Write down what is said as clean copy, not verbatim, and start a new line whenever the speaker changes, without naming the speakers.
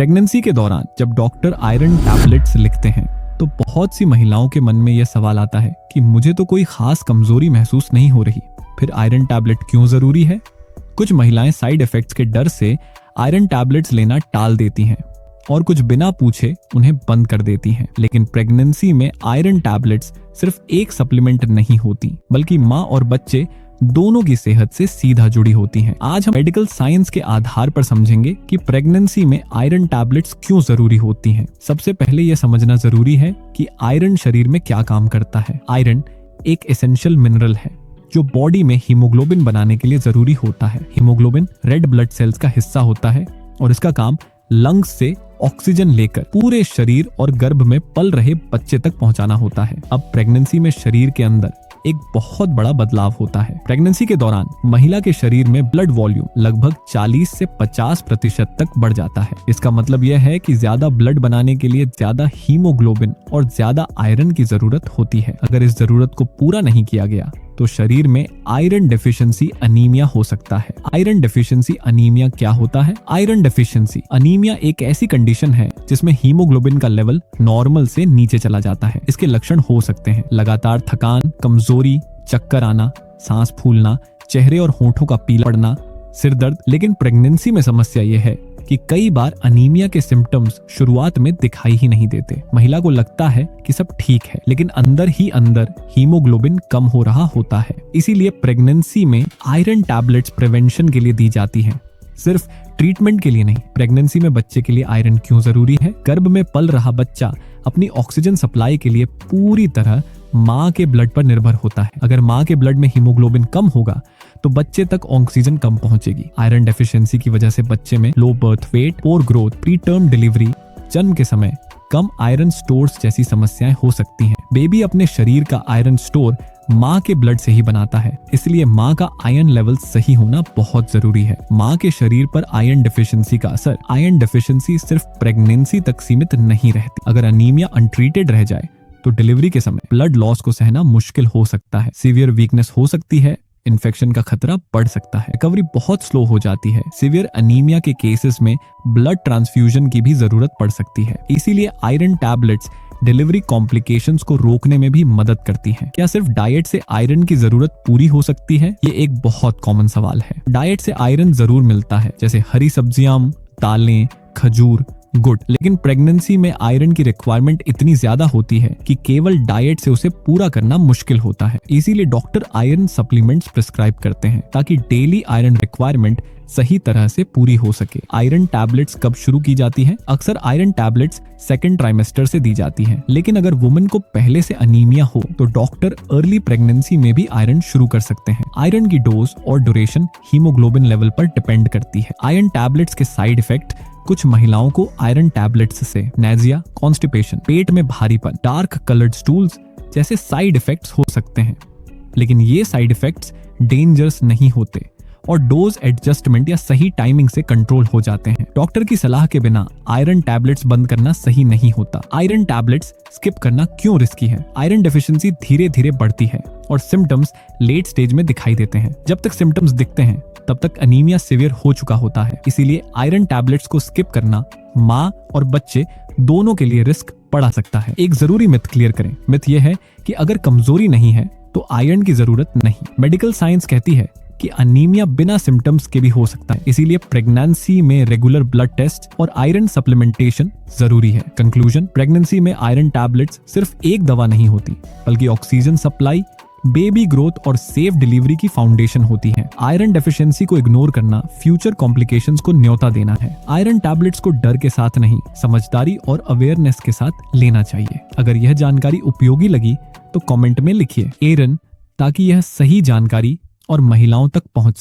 Pregnancy के दौरान जब डॉक्टर आयरन टैबलेट्स लिखते हैं तो बहुत सी महिलाओं के मन में यह सवाल आता है कि मुझे तो कोई खास कमजोरी महसूस नहीं हो रही, फिर आयरन टैबलेट क्यों जरूरी है। कुछ महिलाएं साइड इफेक्ट्स के डर से आयरन टैबलेट्स लेना टाल देती हैं और कुछ बिना पूछे उन्हें बंद कर देती हैं। लेकिन प्रेगनेंसी में आयरन टैबलेट्स सिर्फ एक सप्लीमेंट नहीं होती, बल्कि माँ और बच्चे दोनों की सेहत से सीधा जुड़ी होती हैं। आज हम मेडिकल साइंस के आधार पर समझेंगे कि प्रेगनेंसी में आयरन टैबलेट्स क्यों जरूरी होती हैं। सबसे पहले यह समझना जरूरी है कि आयरन शरीर में क्या काम करता है। आयरन एक एसेंशियल मिनरल है जो बॉडी में हीमोग्लोबिन बनाने के लिए जरूरी होता है। हीमोग्लोबिन रेड ब्लड सेल्स का हिस्सा होता है और इसका काम लंग्स से ऑक्सीजन लेकर पूरे शरीर और गर्भ में पल रहे बच्चे तक पहुंचाना होता है। अब प्रेगनेंसी में शरीर के अंदर एक बहुत बड़ा बदलाव होता है। प्रेगनेंसी के दौरान महिला के शरीर में ब्लड वॉल्यूम लगभग 40 से 50% तक बढ़ जाता है। इसका मतलब यह है कि ज्यादा ब्लड बनाने के लिए ज्यादा हीमोग्लोबिन और ज्यादा आयरन की जरूरत होती है। अगर इस जरूरत को पूरा नहीं किया गया तो शरीर में आयरन डेफिशिएंसी अनीमिया हो सकता है। आयरन डेफिशिएंसी अनीमिया क्या होता है? आयरन डेफिशिएंसी अनीमिया एक ऐसी कंडीशन है जिसमें हीमोग्लोबिन का लेवल नॉर्मल से नीचे चला जाता है। इसके लक्षण हो सकते हैं लगातार थकान, कमजोरी, चक्कर आना, सांस फूलना, चेहरे और होंठों का पीला पड़ना, सिर दर्द। लेकिन प्रेगनेंसी में समस्या यह है कि कई बार अनीमिया के सिम्टम्स शुरुआत में दिखाई ही नहीं देते। महिला को लगता है कि सब ठीक है, लेकिन अंदर ही अंदर हीमोग्लोबिन कम हो रहा होता है। इसीलिए प्रेगनेंसी में आयरन टैबलेट्स प्रिवेंशन के लिए दी जाती हैं, सिर्फ ट्रीटमेंट के लिए नहीं। प्रेगनेंसी में बच्चे के लिए आयरन क्यों जरूरी है? गर्भ में पल रहा बच्चा अपनी ऑक्सीजन सप्लाई के लिए पूरी तरह माँ के ब्लड पर निर्भर होता है। अगर माँ के ब्लड में हीमोग्लोबिन कम होगा तो बच्चे तक ऑक्सीजन कम पहुंचेगी। आयरन डेफिशिएंसी की वजह से बच्चे में लो बर्थ वेट, पोर ग्रोथ, प्री टर्म डिलीवरी, जन्म के समय कम आयरन स्टोर्स जैसी समस्याएं हो सकती हैं। बेबी अपने शरीर का आयरन स्टोर माँ के ब्लड से ही बनाता है, इसलिए माँ का आयरन लेवल सही होना बहुत जरूरी है। माँ के शरीर पर आयरन डेफिशिएंसी का असर, आयरन डेफिशिएंसी सिर्फ प्रेगनेंसी तक सीमित नहीं रहती। अगर अनीमिया अनट्रीटेड रह जाए तो डिलीवरी के समय ब्लड लॉस को सहना मुश्किल हो सकता है, सीवियर वीकनेस हो सकती है, इन्फेक्शन का खतरा बढ़ सकता है, रिकवरी बहुत स्लो हो जाती है। सीवियर अनीमिया के केसेस में ब्लड ट्रांसफ्यूजन की भी जरूरत पड़ सकती है। इसीलिए आयरन टैबलेट्स डिलीवरी कॉम्प्लिकेशंस को रोकने में भी मदद करती हैं। क्या सिर्फ डाइट से आयरन की जरूरत पूरी हो सकती है? ये एक बहुत कॉमन सवाल है। डाइट से आयरन जरूर मिलता है, जैसे हरी सब्जियां, दालें, खजूर, गुड़। लेकिन प्रेगनेंसी में आयरन की रिक्वायरमेंट इतनी ज्यादा होती है कि केवल डाइट से उसे पूरा करना मुश्किल होता है। इसीलिए डॉक्टर आयरन सप्लीमेंट्स प्रिस्क्राइब करते हैं ताकि डेली आयरन रिक्वायरमेंट सही तरह से पूरी हो सके। आयरन टैबलेट्स कब शुरू की जाती हैं? अक्सर आयरन टैबलेट्स सेकेंड ट्राइमेस्टर से दी जाती हैं, लेकिन अगर वुमन को पहले से अनीमिया हो तो डॉक्टर अर्ली प्रेगनेंसी में भी आयरन शुरू कर सकते हैं। आयरन की डोज और ड्यूरेशन हीमोग्लोबिन लेवल पर डिपेंड करती है। आयरन टैबलेट्स के साइड इफेक्ट, कुछ महिलाओं को आयरन टैबलेट्स से नेजिया, कॉन्स्टिपेशन, पेट में भारीपन, डार्क कलर्ड स्टूल्स जैसे साइड इफेक्ट्स हो सकते हैं, लेकिन ये साइड इफेक्ट्स डेंजरस नहीं होते और डोज एडजस्टमेंट या सही टाइमिंग से कंट्रोल हो जाते हैं। डॉक्टर की सलाह के बिना आयरन टैबलेट्स बंद करना सही नहीं होता। आयरन टैबलेट्स स्किप करना क्यों रिस्की है? आयरन डेफिशिएंसी धीरे धीरे बढ़ती है और सिम्टम्स लेट स्टेज में दिखाई देते हैं। जब तक सिम्टम्स दिखते हैं तब तक अनीमिया सीवियर हो चुका होता है। इसीलिए आयरन टैबलेट्स को स्किप करना माँ और बच्चे दोनों के लिए रिस्क बढ़ा सकता है। एक जरूरी मिथ क्लियर करें। मिथ यह है कि अगर कमजोरी नहीं है तो आयरन की जरूरत नहीं। मेडिकल साइंस कहती है कि अनीमिया बिना सिम्टम्स के भी हो सकता है। इसीलिए प्रेगनेंसी में रेगुलर ब्लड टेस्ट और आयरन सप्लीमेंटेशन जरूरी है। कंक्लूजन, प्रेगनेंसी में आयरन टैबलेट्स सिर्फ एक दवा नहीं होती, बल्कि ऑक्सीजन सप्लाई, बेबी ग्रोथ और सेफ डिलीवरी की फाउंडेशन होती है। आयरन डेफिशिएंसी को इग्नोर करना फ्यूचर कॉम्प्लिकेशंस को न्योता देना है। आयरन टैबलेट्स को डर के साथ नहीं, समझदारी और अवेयरनेस के साथ लेना चाहिए। अगर यह जानकारी उपयोगी लगी तो कमेंट में लिखिए आयरन, ताकि यह सही जानकारी और महिलाओं तक पहुंच